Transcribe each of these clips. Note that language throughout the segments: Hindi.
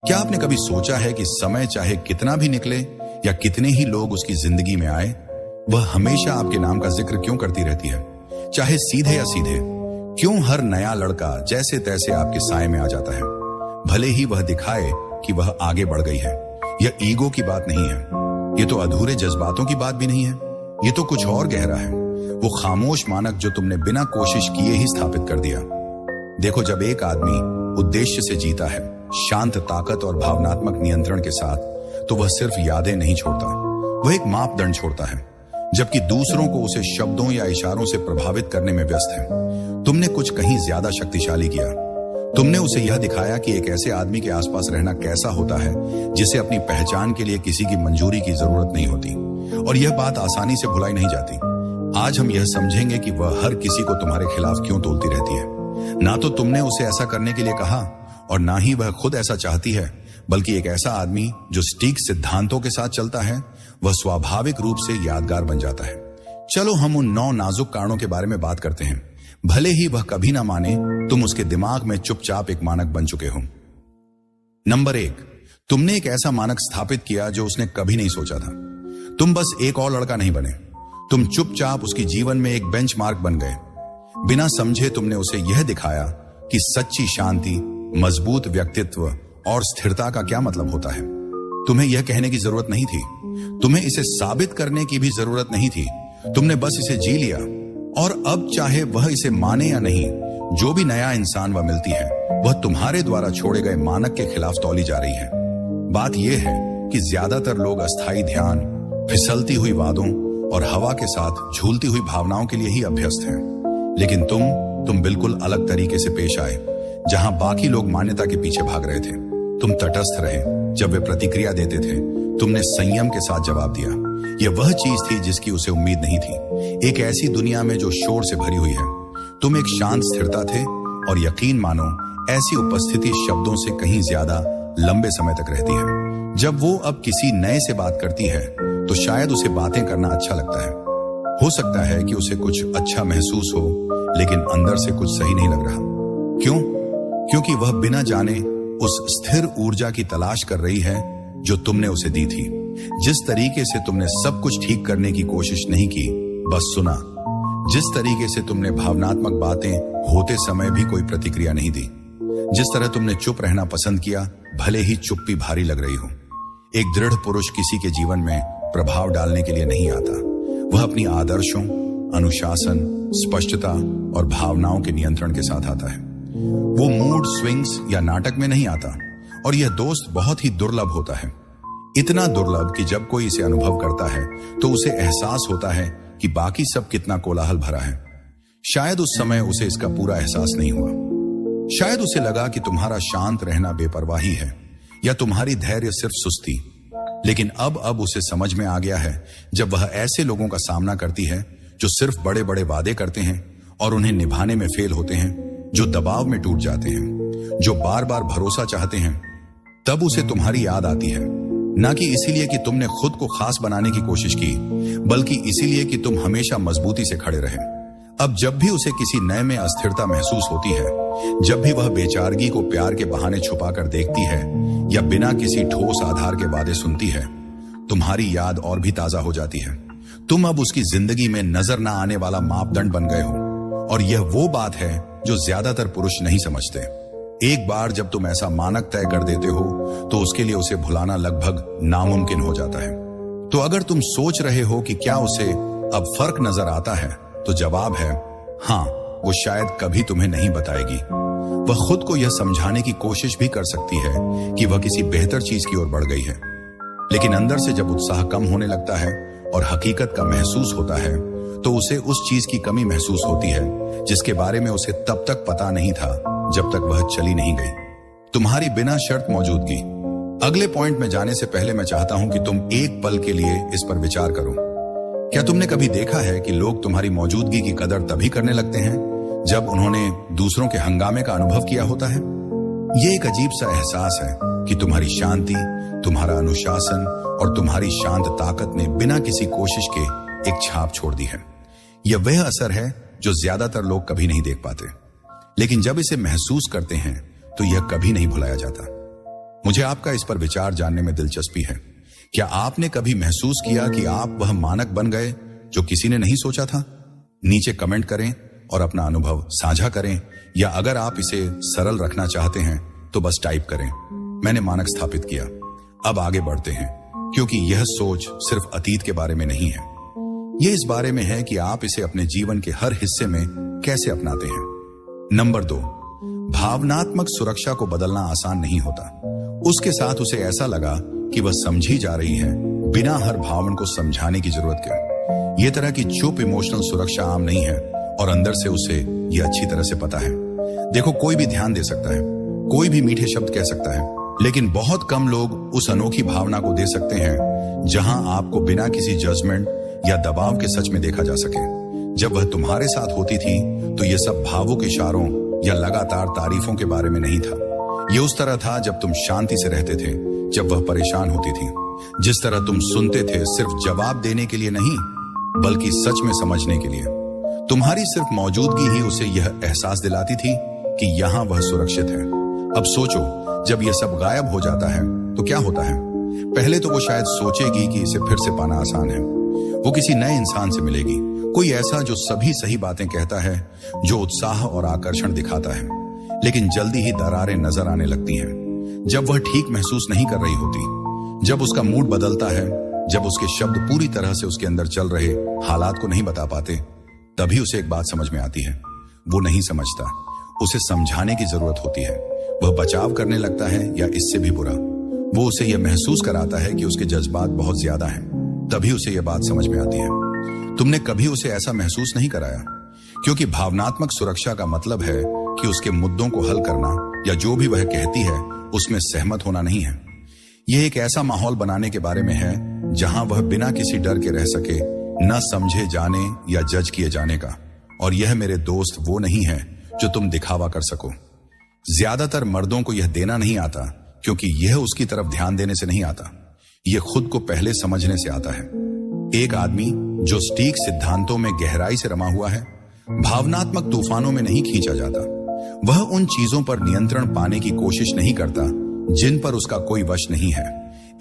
क्या आपने कभी सोचा है कि समय चाहे कितना भी निकले या कितने ही लोग उसकी जिंदगी में आए, वह हमेशा आपके नाम का जिक्र क्यों करती रहती है, चाहे सीधे या सीधे? क्यों हर नया लड़का जैसे तैसे आपके साए में आ जाता है, भले ही वह दिखाए कि वह आगे बढ़ गई है? यह ईगो की बात नहीं है, ये तो अधूरे जज्बातों की बात भी नहीं है, ये तो कुछ और गहरा है। वो खामोश मानक जो तुमने बिना कोशिश किए ही स्थापित कर दिया। देखो, जब एक आदमी उद्देश्य से जीता है, शांत ताकत और भावनात्मक नियंत्रण के साथ, तो वह सिर्फ यादें नहीं छोड़ता, वह एक मापदंड छोड़ता है, जबकि दूसरों को उसे शब्दों या इशारों से प्रभावित करने में व्यस्त है। तुमने कुछ कहीं ज्यादा शक्तिशाली किया। तुमने उसे यह दिखाया कि एक ऐसे आदमी के आसपास रहना कैसा होता है जिसे अपनी पहचान के लिए किसी की मंजूरी की जरूरत नहीं होती। और यह बात आसानी से भुलाई नहीं जाती। आज हम यह समझेंगे कि वह हर किसी को तुम्हारे खिलाफ क्यों तोलती रहती है। ना तो तुमने उसे ऐसा करने के लिए कहा और ना ही वह खुद ऐसा चाहती है, बल्कि एक ऐसा आदमी जो सटीक सिद्धांतों के साथ चलता है, वह स्वाभाविक रूप से यादगार बन जाता है। चलो हम उन 9 नाजुक कारणों के बारे में बात करते हैं। भले ही वह कभी ना माने, तुम उसके दिमाग में चुपचाप एक मानक बन चुके हो। नंबर 1, तुमने एक ऐसा मानक स्थापित किया जो उसने कभी नहीं सोचा था। तुम बस एक और लड़का नहीं बने, तुम चुपचाप उसके जीवन में एक बेंचमार्क बन गए। बिना समझे तुमने उसे यह दिखाया कि सच्ची शांति, मजबूत व्यक्तित्व और स्थिरता का क्या मतलब होता है। तुम्हें यह कहने की जरूरत नहीं थी, तुम्हें इसे साबित करने की भी जरूरत नहीं थी। तुमने बस इसे जी लिया, और अब चाहे वह इसे माने या नहीं, जो भी नया इंसान वह मिलती है, वह तुम्हारे द्वारा छोड़े गए मानक के खिलाफ तौली जा रही है। बात यह है कि ज्यादातर लोग अस्थायी ध्यान, फिसलती हुई वादों और हवा के साथ झूलती हुई भावनाओं के लिए ही अभ्यस्त हैं। लेकिन तुम बिल्कुल अलग तरीके से पेश आए। जहां बाकी लोग मान्यता के पीछे भाग रहे थे, तुम तटस्थ रहे। जब वे प्रतिक्रिया देते थे, तुमने संयम के साथ जवाब दिया। यह वह चीज थी जिसकी उसे उम्मीद नहीं थी। एक ऐसी दुनिया में जो शोर से भरी हुई है, तुम एक शांत स्थिरता थे, और यकीन मानो, ऐसी उपस्थिति शब्दों से कहीं ज्यादा लंबे समय तक रहती है। जब वो अब किसी नए से बात करती है, तो शायद उसे बातें करना अच्छा लगता है। हो सकता है कि उसे कुछ अच्छा महसूस हो, लेकिन अंदर से कुछ सही नहीं लग रहा। क्यों? क्योंकि वह बिना जाने उस स्थिर ऊर्जा की तलाश कर रही है जो तुमने उसे दी थी। जिस तरीके से तुमने सब कुछ ठीक करने की कोशिश नहीं की, बस सुना। जिस तरीके से तुमने भावनात्मक बातें होते समय भी कोई प्रतिक्रिया नहीं दी। जिस तरह तुमने चुप रहना पसंद किया, भले ही चुप्पी भारी लग रही हो। एक दृढ़ पुरुष किसी के जीवन में प्रभाव डालने के लिए नहीं आता। वह अपनी आदर्शों, अनुशासन, स्पष्टता और भावनाओं के नियंत्रण के साथ आता है। वो मूड स्विंग्स या नाटक में नहीं आता। और यह दोस्त बहुत ही दुर्लभ होता है। इतना दुर्लभ कि जब कोई इसे अनुभव करता है, तो उसे एहसास होता है कि बाकी सब कितना कोलाहल भरा है। शायद उस समय उसे इसका पूरा एहसास नहीं हुआ। शायद उसे लगा कि तुम्हारा शांत रहना बेपरवाही है, या तुम्हारी धैर्य सिर्फ सुस्ती। लेकिन अब उसे समझ में आ गया है, जब वह ऐसे लोगों का सामना करती है जो सिर्फ बड़े बड़े वादे करते हैं और उन्हें निभाने में फेल होते हैं, जो दबाव में टूट जाते हैं, जो बार बार भरोसा चाहते हैं, तब उसे तुम्हारी याद आती है। ना कि इसीलिए कि तुमने खुद को खास बनाने की कोशिश की, बल्कि इसीलिए कि तुम हमेशा मजबूती से खड़े रहे। अब जब भी उसे किसी नए में अस्थिरता महसूस होती है, जब भी वह बेचारगी को प्यार के बहाने छुपाकर देखती है या बिना किसी ठोस आधार के वादे सुनती है, तुम्हारी याद और भी ताजा हो जाती है। तुम अब उसकी जिंदगी में नजर ना आने वाला मापदंड बन गए हो। और यह वो बात है जो ज्यादातर पुरुष नहीं समझते। एक बार जब तुम ऐसा मानक तय कर देते हो, तो उसके लिए उसे भुलाना लगभग नामुमकिन हो जाता है। तो अगर तुम सोच रहे हो कि क्या उसे अब फर्क नजर आता है, तो जवाब है हाँ। वो शायद कभी तुम्हें नहीं बताएगी। वह खुद को यह समझाने की कोशिश भी कर सकती है कि वह किसी बेहतर चीज की ओर बढ़ गई है। लेकिन अंदर से जब उत्साह कम होने लगता है और हकीकत का महसूस होता है, तो उसे उस चीज की कमी महसूस होती है जिसके बारे में उसे तब तक पता नहीं था, जब तक वह चली नहीं गई। तुम्हारी बिना शर्त मौजूदगी। अगले पॉइंट में जाने से पहले मैं चाहता हूं कि तुम एक पल के लिए इस पर विचार करो। क्या तुमने कभी देखा है कि लोग तुम्हारी मौजूदगी की कदर तभी करने लगते हैं जब उन्होंने दूसरों के हंगामे का अनुभव किया होता है? यह एक अजीब सा एहसास है कि तुम्हारी शांति, तुम्हारा अनुशासन और तुम्हारी शांत ताकत ने बिना किसी कोशिश के एक छाप छोड़ दी है। यह वह असर है जो ज्यादातर लोग कभी नहीं देख पाते, लेकिन जब इसे महसूस करते हैं तो यह कभी नहीं भुलाया जाता। मुझे आपका इस पर विचार जानने में दिलचस्पी है। क्या आपने कभी महसूस किया कि आप वह मानक बन गए जो किसी ने नहीं सोचा था? नीचे कमेंट करें और अपना अनुभव साझा करें, या अगर आप इसे सरल रखना चाहते हैं तो बस टाइप करें, मैंने मानक स्थापित किया। अब आगे बढ़ते हैं, क्योंकि यह सोच सिर्फ अतीत के बारे में नहीं है। यह इस बारे में है कि आप इसे अपने जीवन के हर हिस्से में कैसे अपनाते हैं। नंबर 2, भावनात्मक सुरक्षा को बदलना आसान नहीं होता। उसके साथ उसे ऐसा लगा कि वह समझी जा रही है बिना हर भावना को समझाने की जरूरत के। यह तरह की चुप इमोशनल सुरक्षा आम नहीं है और अंदर से उसे यह अच्छी तरह से पता है। देखो, कोई भी ध्यान दे सकता है, कोई भी मीठे शब्द कह सकता है, लेकिन बहुत कम लोग उस अनोखी भावना को दे सकते हैं जहां आपको बिना किसी जजमेंट या दबाव के सच में देखा जा सके। जब वह तुम्हारे साथ होती थी तो यह सब भावुक इशारों या लगातार तारीफों के बारे में नहीं था। यह उस तरह था जब तुम शांति से रहते थे, जब वह परेशान होती थी। जिस तरह तुम सुनते थे, सिर्फ जवाब देने के लिए नहीं, बल्कि सच में समझने के लिए। तुम्हारी सिर्फ मौजूदगी ही उसे यह एहसास दिलाती थी कि यहां वह सुरक्षित है। अब सोचो, जब यह सब गायब हो जाता है तो क्या होता है? पहले तो वो शायद सोचेगी कि इसे फिर से पाना आसान है। वो किसी नए इंसान से मिलेगी, कोई ऐसा जो सभी सही बातें कहता है, जो उत्साह और आकर्षण दिखाता है। लेकिन जल्दी ही दरारें नजर आने लगती हैं। जब वह ठीक महसूस नहीं कर रही होती, जब उसका मूड बदलता है, जब उसके शब्द पूरी तरह से उसके अंदर चल रहे हालात को नहीं बता पाते, तभी उसे एक बात समझ में आती है, वो नहीं समझता, उसे समझाने की जरूरत होती है। वह बचाव करने लगता है, या इससे भी बुरा, वो उसे यह महसूस कराता है कि उसके जज्बात बहुत ज्यादा हैं। तभी उसे यह बात समझ में आती है। तुमने कभी उसे ऐसा महसूस नहीं कराया, क्योंकि भावनात्मक सुरक्षा का मतलब है कि उसके मुद्दों को हल करना, या जो भी वह कहती है उसमें सहमत होना नहीं है। यह एक ऐसा माहौल बनाने के बारे में है जहां वह बिना किसी डर के रह सके, न समझे जाने या जज किए जाने का। और यह मेरे दोस्त वो नहीं है जो तुम दिखावा कर सको। ज्यादातर मर्दों को यह देना नहीं आता, क्योंकि यह उसकी तरफ ध्यान देने से नहीं आता, यह खुद को पहले समझने से आता है। एक आदमी जो स्टीक सिद्धांतों में गहराई से रमा हुआ है, भावनात्मक तूफानों में नहीं खींचा जाता। वह उन चीजों पर नियंत्रण पाने की कोशिश नहीं करता जिन पर उसका कोई वश नहीं है।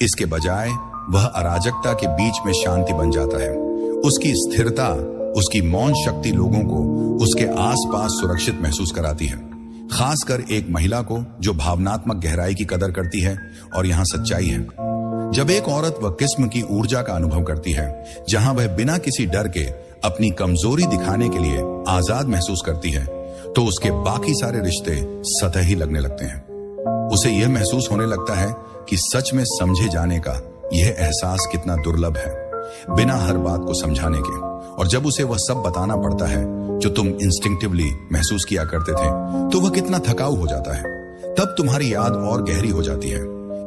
इसके बजाय वह अराजकता के बीच में शांति बन जाता है। उसकी स्थिरता, उसकी मौन शक्ति लोगों को उसके आसपास सुरक्षित महसूस कराती है, खासकर एक महिला को जो भावनात्मक गहराई की कदर करती है। और यहां सच्चाई है, जब एक औरत वह किस्म की ऊर्जा का अनुभव करती है जहां वह बिना किसी डर के अपनी कमजोरी दिखाने के लिए आजाद महसूस करती है, तो उसके बाकी सारे रिश्ते सतही लगने लगते हैं। उसे यह महसूस होने लगता है कि सच में समझे जाने का यह एहसास कितना दुर्लभ है, बिना हर बात को समझाने के। और जब उसे वह सब बताना पड़ता है जो तुम इंस्टिंक्टिवली महसूस किया करते थे, तो वह कितना थकाऊ हो जाता है। तब तुम्हारी याद और गहरी हो जाती है।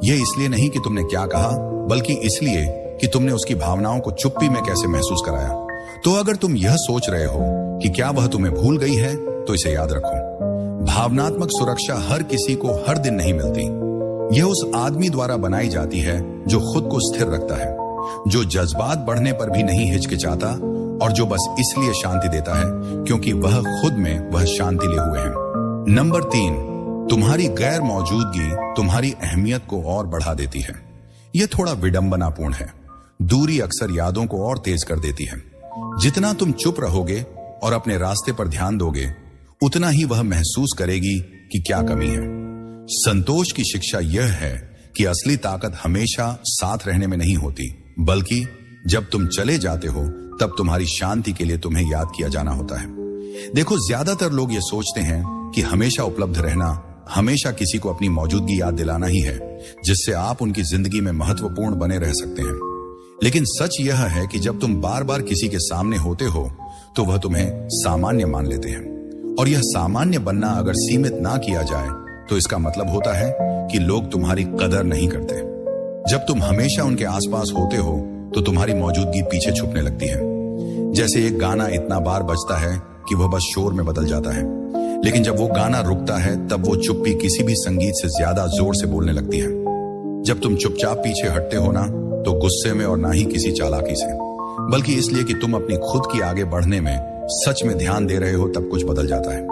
यह इसलिए नहीं कि तुमने क्या कहा, बल्कि इसलिए कि तुमने उसकी भावनाओं को चुप्पी में कैसे महसूस कराया। तो अगर तुम यह सोच रहे हो कि क्या वह तुम्हें भूल गई है, तो इसे याद रखो, भावनात्मक सुरक्षा हर किसी को हर दिन नहीं मिलती। यह उस आदमी द्वारा बनाई जाती है जो खुद को स्थिर रखता है, जो जज्बात बढ़ने पर भी नहीं हिचकिचाता, और जो बस इसलिए शांति देता है क्योंकि वह खुद में वह शांति लिए हुए है। नंबर 3, तुम्हारी गैर मौजूदगी तुम्हारी अहमियत को और बढ़ा देती है। यह थोड़ा विडंबनापूर्ण है। दूरी अक्सर यादों को और तेज कर देती है। जितना तुम चुप रहोगे और अपने रास्ते पर ध्यान दोगे, उतना ही वह महसूस करेगी कि क्या कमी है। संतोष की शिक्षा यह है कि असली ताकत हमेशा साथ रहने में नहीं होती, बल्कि जब तुम चले जाते हो तब तुम्हारी शांति के लिए तुम्हें याद किया जाना होता है। देखो, ज्यादातर लोग ये सोचते हैं कि हमेशा उपलब्ध रहना, हमेशा किसी को अपनी मौजूदगी याद दिलाना ही है, जिससे आप उनकी जिंदगी में महत्वपूर्ण बने रह सकते हैं। लेकिन सच यह है कि जब तुम बार बार किसी के सामने होते हो, तो वह तुम्हें सामान्य मान लेते हैं। और यह सामान्य बनना अगर सीमित ना किया जाए, तो इसका मतलब होता है कि लोग तुम्हारी कदर नहीं करते। जब तुम हमेशा उनके आसपास होते हो, तो तुम्हारी मौजूदगी पीछे छुपने लगती है। जैसे एक गाना इतना बार बजता है कि वह बस शोर में बदल जाता है, लेकिन जब वो गाना रुकता है, तब वो चुप्पी किसी भी संगीत से ज्यादा जोर से बोलने लगती है। जब तुम चुपचाप पीछे हटते हो ना, तो गुस्से में और ना ही किसी चालाकी से, बल्कि इसलिए कि तुम अपनी खुद की आगे बढ़ने में सच में ध्यान दे रहे हो, तब कुछ बदल जाता है।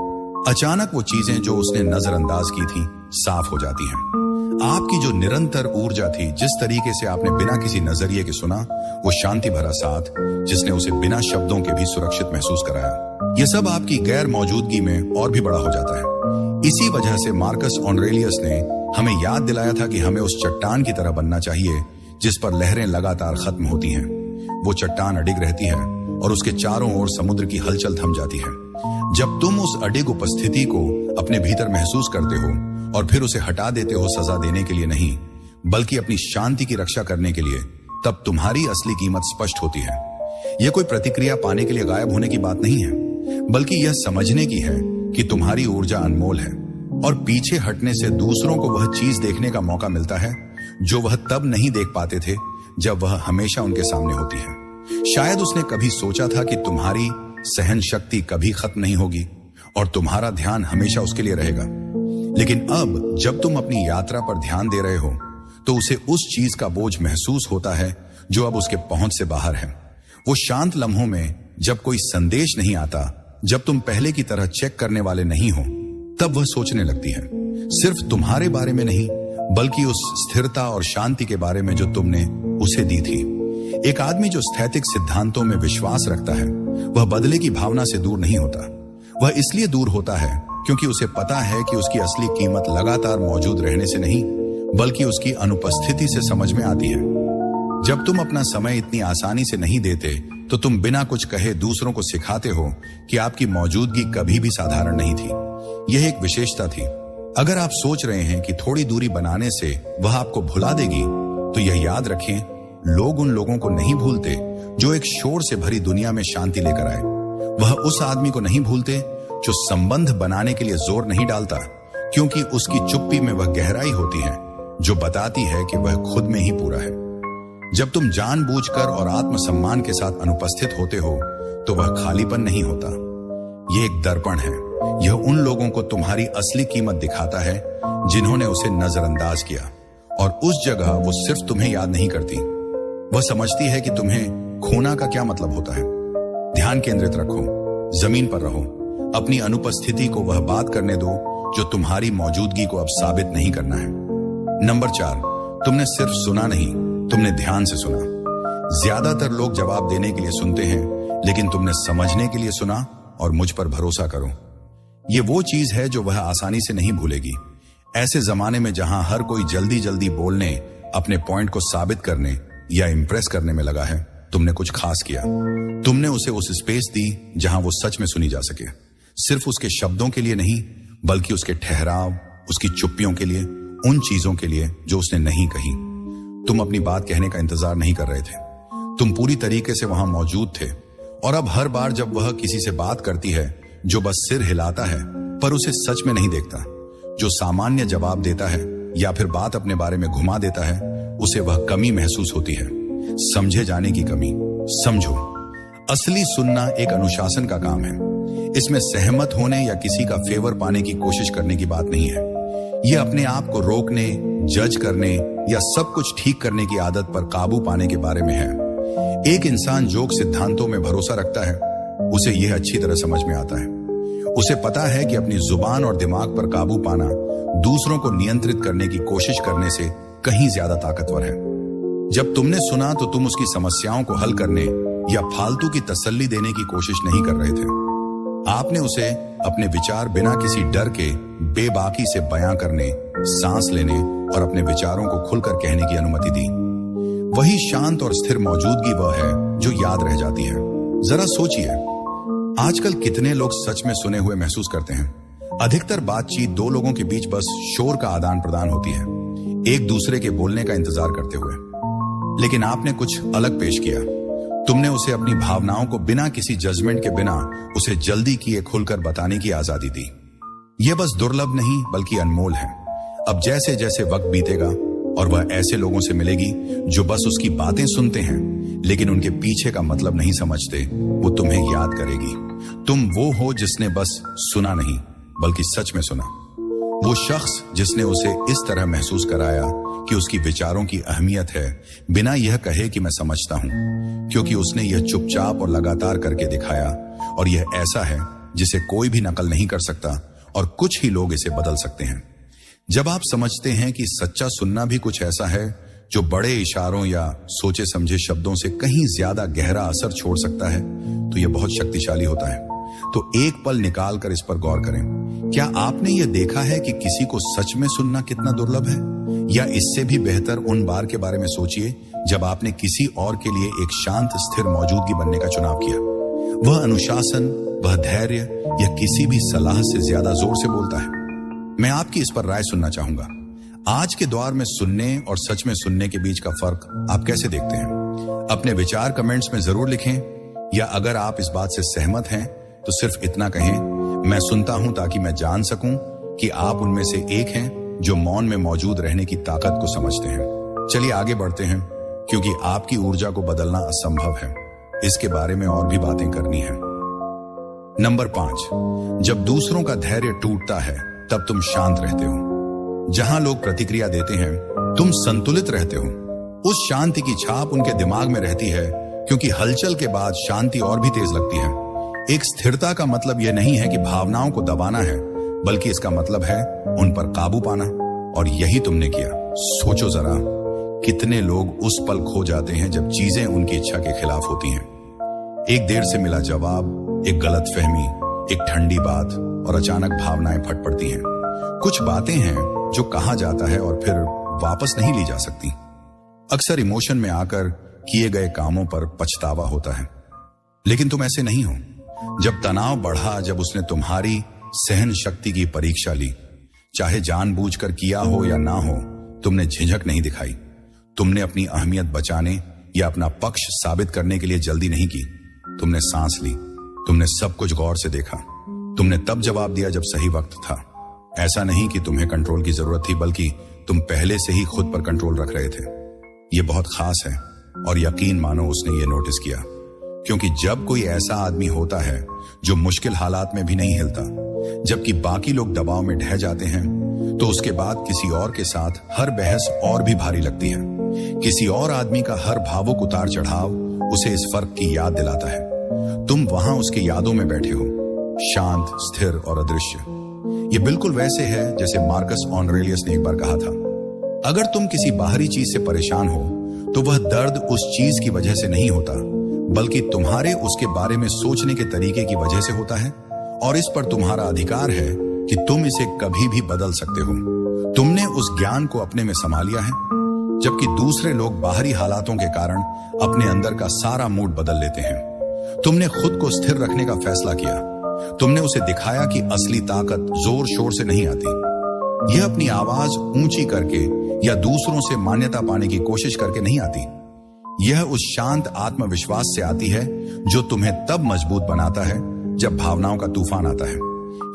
अचानक वो चीजें जो उसने नजरअंदाज की थी साफ हो जाती हैं। आपकी जो निरंतर ऊर्जा थी, जिस तरीके से आपने बिना किसी नजरिए के सुना, वो शांति भरा साथ जिसने उसे बिना शब्दों के भी सुरक्षित महसूस कराया, ये सब आपकी गैर मौजूदगी में और भी बड़ा हो जाता है। इसी वजह से मार्कस ऑरेलियस ने हमें याद दिलाया था कि हमें उस चट्टान की तरह बनना चाहिए जिस पर लहरें लगातार खत्म होती हैं। वो चट्टान अडिग रहती है और उसके चारों ओर समुद्र की हलचल थम जाती है। जब तुम उस अडिग उपस्थिति को अपने भीतर महसूस करते हो और फिर उसे हटा देते हो सजा देने के लिए नहीं, बल्कि अपनी शांति की रक्षा करने के लिए, तब तुम्हारी असली कीमत स्पष्ट होती है। यह कोई प्रतिक्रिया पाने के लिए गायब होने की बात नहीं है, बल्कि यह समझने की है कि तुम्हारी ऊर्जा अनमोल है और पीछे हटने से दूसरों को वह चीज देखने का मौका मिलता है जो वह तब नहीं देख पाते थे जब वह हमेशा उनके सामने होती है। शायद उसने कभी सोचा था कि तुम्हारी सहन शक्ति कभी खत्म नहीं होगी और तुम्हारा ध्यान हमेशा उसके लिए रहेगा, लेकिन अब जब तुम अपनी यात्रा पर ध्यान दे रहे हो तो उसे उस चीज का बोझ महसूस होता है जो अब उसके पहुंच से बाहर है। वो शांत लम्हों में जब कोई संदेश नहीं आता, जब तुम पहले की तरह चेक करने वाले नहीं हो, तब वह सोचने लगती है, सिर्फ तुम्हारे बारे में नहीं, बल्कि उस स्थिरता और शांति के बारे में जो तुमने उसे दी थी। एक आदमी जो स्थैतिक सिद्धांतों में विश्वास रखता है, वह बदले की भावना से दूर नहीं होता। वह इसलिए दूर होता है क्योंकि उसे पता है कि उसकी असली कीमत लगातार मौजूद रहने से नहीं, बल्कि उसकी अनुपस्थिति से समझ में आती है। जब तुम अपना समय इतनी आसानी से नहीं देते, तो तुम बिना कुछ कहे दूसरों को सिखाते हो कि आपकी मौजूदगी कभी भी साधारण नहीं थी। यह एक विशेषता थी। अगर आप सोच रहे हैं कि थोड़ी दूरी बनाने से वह आपको भुला देगी, तो यह याद रखें, लोग उन लोगों को नहीं भूलते जो एक शोर से भरी दुनिया में शांति लेकर आए। वह उस आदमी को नहीं भूलते जो संबंध बनाने के लिए जोर नहीं डालता, क्योंकि उसकी चुप्पी में वह गहराई होती है जो बताती है कि वह खुद में ही पूरा है। जब तुम जानबूझकर और आत्मसम्मान के साथ अनुपस्थित होते हो, तो वह खालीपन नहीं होता, यह एक दर्पण है। यह उन लोगों को तुम्हारी असली कीमत दिखाता है जिन्होंने उसे नजरअंदाज किया, और उस जगह वो सिर्फ तुम्हें याद नहीं करती, वह समझती है कि तुम्हें खोना का क्या मतलब होता है। ध्यान केंद्रित रखो, जमीन पर रहो, अपनी अनुपस्थिति को वह बात करने दो जो तुम्हारी मौजूदगी को अब साबित नहीं करना है। नंबर 4, तुमने सिर्फ सुना नहीं, तुमने ध्यान से सुना। ज्यादातर लोग जवाब देने के लिए सुनते हैं, लेकिन तुमने समझने के लिए सुना, और मुझ पर भरोसा करो, ये वो चीज है जो वह आसानी से नहीं भूलेगी। ऐसे जमाने में जहां हर कोई जल्दी जल्दी बोलने, अपने पॉइंट को साबित करने या इंप्रेस करने में लगा है, तुमने कुछ खास किया। तुमने उसे उस स्पेस दी जहां वो सच में सुनी जा सके, सिर्फ उसके शब्दों के लिए नहीं, बल्कि उसके ठहराव, उसकी चुप्पियों के लिए, उन चीजों के लिए जो उसने नहीं कही। तुम अपनी बात कहने का इंतजार नहीं कर रहे थे, तुम पूरी तरीके से वहां मौजूद थे, और अब हर बार जब वह किसी से बात करती है जो बस सिर हिलाता है पर उसे सच में नहीं देखता, जो सामान्य जवाब देता है या फिर बात अपने बारे में घुमा देता है, उसे वह कमी महसूस होती है, समझे जाने की कमी। समझो, असली सुनना एक अनुशासन का काम है। इसमें सहमत होने या किसी का फेवर पाने की कोशिश करने की बात नहीं है। यह अपने आप को रोकने, जज करने या सब कुछ ठीक करने की आदत पर काबू पाने के बारे में है। एक इंसान जो सिद्धांतों में भरोसा रखता है, उसे यह अच्छी तरह समझ में आता है। उसे पता है कि अपनी जुबान और दिमाग पर काबू पाना दूसरों को नियंत्रित करने की कोशिश करने से कहीं ज्यादा ताकतवर है। जब तुमने सुना तो तुम उसकी समस्याओं को हल करने या फालतू की तसल्ली देने की कोशिश नहीं कर रहे थे। आपने उसे अपने विचार बिना किसी डर के बेबाकी से बयां करने, सांस लेने और अपने विचारों को खुलकर कहने की अनुमति दी। वही शांत और स्थिर मौजूदगी वह है जो याद रह जाती है। जरा सोचिए, आजकल कितने लोग सच में सुने हुए महसूस करते हैं। अधिकतर बातचीत दो लोगों के बीच बस शोर का आदान प्रदान होती है, एक दूसरे के बोलने का इंतजार करते हुए। लेकिन आपने कुछ अलग पेश किया। तुमने उसे अपनी भावनाओं को बिना किसी जजमेंट के, बिना उसे जल्दी किए खुलकर बताने की आजादी दी। यह बस दुर्लभ नहीं बल्कि अनमोल है। अब जैसे जैसे वक्त बीतेगा और वह ऐसे लोगों से मिलेगी जो बस उसकी बातें सुनते हैं लेकिन उनके पीछे का मतलब नहीं समझते, वो तुम्हें याद करेगी। तुम वो हो जिसने बस सुना नहीं बल्कि सच में सुना। वो शख्स जिसने उसे इस तरह महसूस कराया कि उसकी विचारों की अहमियत है, बिना यह कहे कि मैं समझता हूं, क्योंकि उसने यह चुपचाप और लगातार करके दिखाया। और यह ऐसा है जिसे कोई भी नकल नहीं कर सकता और कुछ ही लोग इसे बदल सकते हैं। जब आप समझते हैं कि सच्चा सुनना भी कुछ ऐसा है जो बड़े इशारों या सोचे समझे शब्दों से कहीं ज्यादा गहरा असर छोड़ सकता है, तो यह बहुत शक्तिशाली होता है। तो एक पल निकाल कर इस पर गौर करें। क्या आपने यह देखा है कि किसी को सच में सुनना कितना दुर्लभ है? या इससे भी बेहतर उन बार के बारे में सोचिए जब आपने किसी और के लिए एक शांत स्थिर मौजूदगी बनने का चुनाव किया। वह अनुशासन, वह धैर्य या किसी भी सलाह से ज्यादा जोर से बोलता है। मैं आपकी इस पर राय सुनना चाहूंगा। आज के दौर में सुनने और सच में सुनने के बीच का फर्क आप कैसे देखते हैं? अपने विचार कमेंट्स में जरूर लिखें, या अगर आप इस बात से सहमत हैं तो सिर्फ इतना कहें, मैं सुनता हूं ताकि मैं जान सकूं कि आप उनमें से एक हैं जो मौन में मौजूद रहने की ताकत को समझते हैं। चलिए आगे बढ़ते हैं, क्योंकि आपकी ऊर्जा को बदलना असंभव है। इसके बारे में और भी बातें करनी है। नंबर 5, जब दूसरों का धैर्य टूटता है तब तुम शांत रहते हो। जहां लोग प्रतिक्रिया देते हैं, तुम संतुलित रहते हो। उस शांति की छाप उनके दिमाग में रहती है, क्योंकि हलचल के बाद शांति और भी तेज लगती है। एक स्थिरता का मतलब यह नहीं है कि भावनाओं को दबाना है, बल्कि इसका मतलब है उन पर काबू पाना। और यही तुमने किया। सोचो जरा, कितने लोग उस पल खो जाते हैं जब चीजें उनकी इच्छा के खिलाफ होती हैं। एक देर से मिला जवाब, एक गलतफहमी, एक ठंडी बात, और अचानक भावनाएं फट पड़ती हैं। कुछ बातें हैं जो कहा जाता है और फिर वापस नहीं ली जा सकती। अक्सर इमोशन में आकर किए गए कामों पर पछतावा होता है, लेकिन तुम ऐसे नहीं हो। जब तनाव बढ़ा, जब उसने तुम्हारी सहन शक्ति की परीक्षा ली, चाहे जानबूझकर किया हो या ना हो, तुमने झिझक नहीं दिखाई। तुमने अपनी अहमियत बचाने या अपना पक्ष साबित करने के लिए जल्दी नहीं की। तुमने सांस ली, तुमने सब कुछ गौर से देखा। तुमने तब जवाब दिया जब सही वक्त था। ऐसा नहीं कि तुम्हें कंट्रोल की जरूरत थी, बल्कि तुम पहले से ही खुद पर कंट्रोल रख रहे थे। यह बहुत खास है, और यकीन मानो उसने ये नोटिस किया। क्योंकि जब कोई ऐसा आदमी होता है जो मुश्किल हालात में भी नहीं हिलता, जबकि बाकी लोग दबाव में ढह जाते हैं, तो उसके बाद किसी और के साथ हर बहस और भी भारी लगती है। किसी और आदमी का हर भावुक उतार चढ़ाव उसे इस फर्क की याद दिलाता है। तुम वहां उसकी यादों में बैठे हो, शांत, स्थिर और अदृश्य। ये बिल्कुल वैसे है जैसे मार्कस ऑरेलियस ने एक बार कहा था, अगर तुम किसी बाहरी चीज से परेशान हो तो वह दर्द उस चीज की वजह से नहीं होता, बल्कि तुम्हारे उसके बारे में सोचने के तरीके की वजह से होता है। और इस पर तुम्हारा अधिकार है कि तुम इसे कभी भी बदल सकते हो। तुमने उस ज्ञान को अपने में समा लिया है, जबकि दूसरे लोग बाहरी हालातों के कारण अपने अंदर का सारा मूड बदल लेते हैं। तुमने खुद को स्थिर रखने का फैसला किया। तुमने उसे दिखाया कि असली ताकत जोर शोर से नहीं आती। यह अपनी आवाज ऊंची करके या दूसरों से मान्यता पाने की कोशिश करके नहीं आती। यह उस शांत आत्मविश्वास से आती है जो तुम्हें तब मजबूत बनाता है जब भावनाओं का तूफान आता है।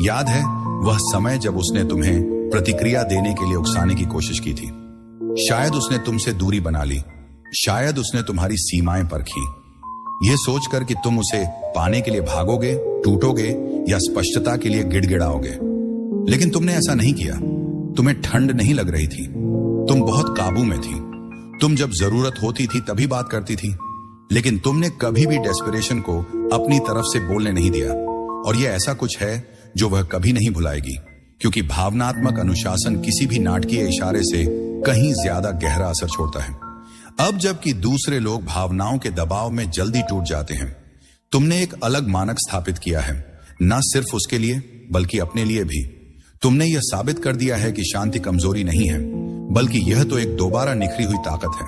याद है वह समय जब उसने तुम्हें प्रतिक्रिया देने के लिए उकसाने की कोशिश की थी? शायद उसने तुमसे दूरी बना ली, शायद उसने तुम्हारी सीमाएं परखी, यह सोचकर कि तुम उसे पाने के लिए भागोगे, टूटोगे या स्पष्टता के लिए गिड़गिड़ाओगे। लेकिन तुमने ऐसा नहीं किया। तुम्हें ठंड नहीं लग रही थी, तुम बहुत काबू में थी। तुम जब जरूरत होती थी तभी बात करती थी, लेकिन तुमने कभी भी डेस्परेशन को अपनी तरफ से बोलने नहीं दिया। और यह ऐसा कुछ है जो वह कभी नहीं भुलाएगी, क्योंकि भावनात्मक अनुशासन किसी भी नाटकीय इशारे से कहीं ज्यादा गहरा असर छोड़ता है। अब जबकि दूसरे लोग भावनाओं के दबाव में जल्दी टूट जाते हैं, तुमने एक अलग मानक स्थापित किया है, न सिर्फ उसके लिए बल्कि अपने लिए भी। तुमने यह साबित कर दिया है कि शांति कमजोरी नहीं है, बल्कि यह तो एक दोबारा निखरी हुई ताकत है।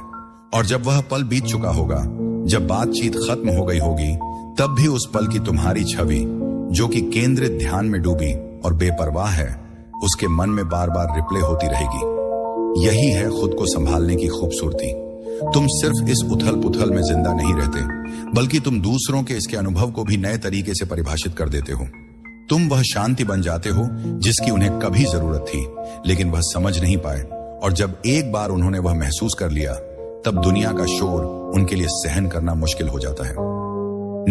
और जब वह पल बीत चुका होगा, जब बातचीत खत्म हो गई होगी, तब भी उस पल की तुम्हारी छवि, जो कि केंद्रित ध्यान में डूबी और बेपरवाह है, उसके मन में बार बार रिप्ले होती रहेगी। यही है खुद को संभालने की खूबसूरती। तुम सिर्फ इस उथल पुथल में जिंदा नहीं रहते, बल्कि तुम दूसरों के इसके अनुभव को भी नए तरीके से परिभाषित कर देते हो। तुम वह शांति बन जाते हो जिसकी उन्हें कभी जरूरत थी, लेकिन वह समझ नहीं पाए। और जब एक बार उन्होंने वह महसूस कर लिया, तब दुनिया का शोर उनके लिए सहन करना मुश्किल हो जाता है।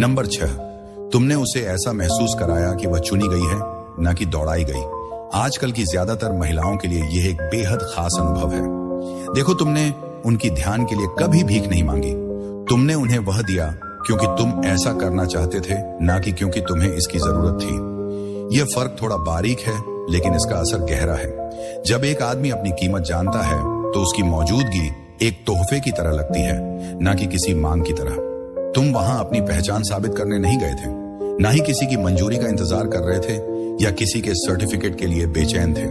नंबर 6, तुमने उसे ऐसा महसूस कराया कि वह चुनी गई है, न कि दौड़ाई गई। आजकल की ज्यादातर महिलाओं के लिए यह एक बेहद खास अनुभव है। देखो, तुमने उनकी ध्यान के लिए कभी भीख नहीं मांगी। तुमने उन्हें वह दिया क्योंकि तुम ऐसा करना चाहते थे, ना कि क्योंकि तुम्हें इसकी जरूरत थी। यह फर्क थोड़ा बारीक है, लेकिन इसका असर गहरा है। जब एक आदमी अपनी कीमत जानता है तो उसकी मौजूदगी एक तोहफे की तरह लगती है, ना कि किसी मांग की तरह। तुम वहां अपनी पहचान साबित करने नहीं गए थे, ना ही किसी की मंजूरी का इंतजार कर रहे थे या किसी के सर्टिफिकेट के लिए बेचैन थे।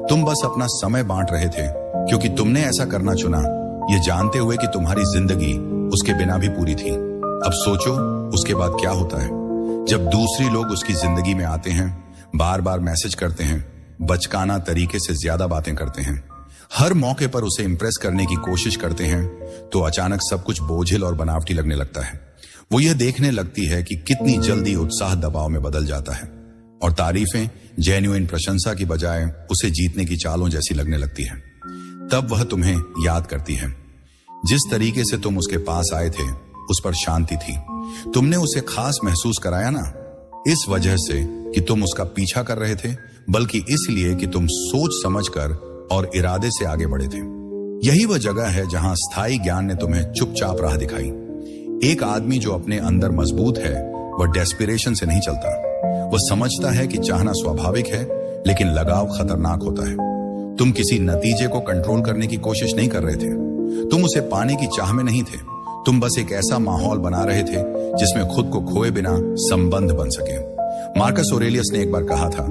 तुम बस अपना समय बांट रहे थे, क्योंकि तुमने ऐसा करना चुना, ये जानते हुए कि तुम्हारी जिंदगी उसके बिना भी पूरी थी। अब सोचो उसके बाद क्या होता है जब दूसरी लोग उसकी जिंदगी में आते हैं, बार बार मैसेज करते हैं, बचकाना तरीके से ज्यादा बातें करते हैं, हर मौके पर उसे इंप्रेस करने की कोशिश करते हैं, तो अचानक सब कुछ बोझिल और बनावटी लगने लगता है। वो यह देखने लगती है कि कितनी जल्दी उत्साह दबाव में बदल जाता है और तारीफें जेन्युइन प्रशंसा की बजाय उसे जीतने की चालों जैसी लगने लगती है। तब वह तुम्हें याद करती है। जिस तरीके से तुम उसके पास आए थे उस पर शांति थी। तुमने उसे खास महसूस कराया ना, इस वजह से कि तुम उसका पीछा कर रहे थे, बल्कि इसलिए कि तुम सोच समझकर और इरादे से आगे बढ़े थे। यही वह जगह है जहां स्थायी ज्ञान ने तुम्हें चुपचाप राह दिखाई। एक आदमी जो अपने अंदर मजबूत है वह डेस्पिरेशन से नहीं चलता। वह समझता है कि चाहना स्वाभाविक है, लेकिन लगाव खतरनाक होता है। तुम किसी नतीजे को कंट्रोल करने की कोशिश नहीं कर रहे थे, तुम उसे पाने की चाह में नहीं थे। तुम बस एक ऐसा माहौल बना रहे थे जिसमें खुद को खोए बिना संबंध बन सके। मार्कस ऑरेलियस ने एक बार कहा था,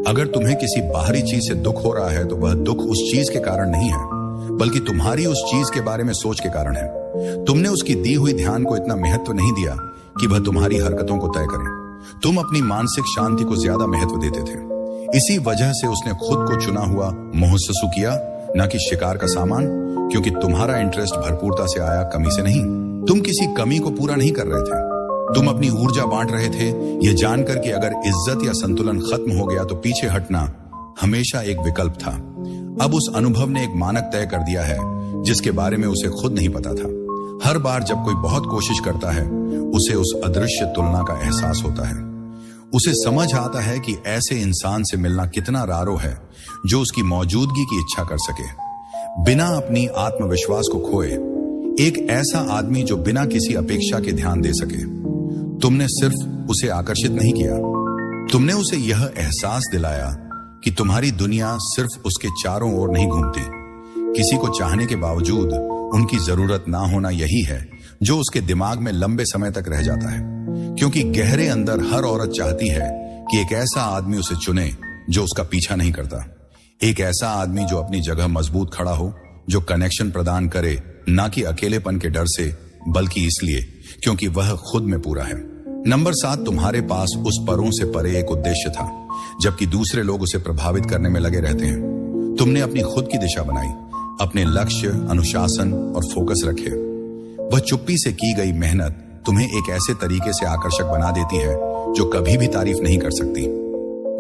अगर तुम्हें किसी बाहरी चीज से दुख हो रहा है तो वह दुख उस चीज के कारण नहीं है, बल्कि तुम्हारी उस चीज के बारे में सोच के कारण है। तुमने उसकी दी हुई ध्यान को इतना महत्व नहीं दिया कि वह तुम्हारी हरकतों को तय करे। तुम अपनी मानसिक शांति को ज्यादा महत्व देते थे। इसी वजह से उसने खुद को चुना हुआ मोहस्सू किया, न कि शिकार का सामान, क्योंकि तुम्हारा इंटरेस्ट भरपूरता से आया, कमी से नहीं। तुम किसी कमी को पूरा नहीं कर रहे थे, तुम अपनी ऊर्जा बांट रहे थे, यह जानकर कि अगर इज्जत या संतुलन खत्म हो गया तो पीछे हटना हमेशा एक विकल्प था। अब उस अनुभव ने एक मानक तय कर दिया है जिसके बारे में उसे खुद नहीं पता था। हर बार जब कोई बहुत कोशिश करता है उसे उस अदृश्य तुलना का एहसास होता है। उसे समझ आता है कि ऐसे इंसान से मिलना कितना रारो है जो उसकी मौजूदगी की इच्छा कर सके बिना अपनी आत्मविश्वास को खोए। एक ऐसा आदमी जो बिना किसी अपेक्षा के ध्यान दे सके। तुमने सिर्फ उसे आकर्षित नहीं किया, तुमने उसे यह एहसास दिलाया कि तुम्हारी दुनिया सिर्फ उसके चारों ओर नहीं घूमती। किसी को चाहने के बावजूद उनकी जरूरत ना होना यही है जो उसके दिमाग में लंबे समय तक रह जाता है, क्योंकि गहरे अंदर हर औरत चाहती है कि एक ऐसा आदमी उसे चुने जो उसका पीछा नहीं करता। एक ऐसा आदमी जो अपनी जगह मजबूत खड़ा हो, जो कनेक्शन प्रदान करे, ना कि अकेलेपन के डर से, बल्कि इसलिए क्योंकि वह खुद में पूरा है। नंबर 7, तुम्हारे पास उस परों से परे एक उद्देश्य था, जबकि दूसरे लोग उसे प्रभावित करने में लगे रहते हैं। तुमने अपनी खुद की दिशा बनाई, अपने लक्ष्य, अनुशासन और फोकस रखे। वह चुप्पी से की गई मेहनत तुम्हें एक ऐसे तरीके से आकर्षक बना देती है जो कभी भी तारीफ नहीं कर सकती।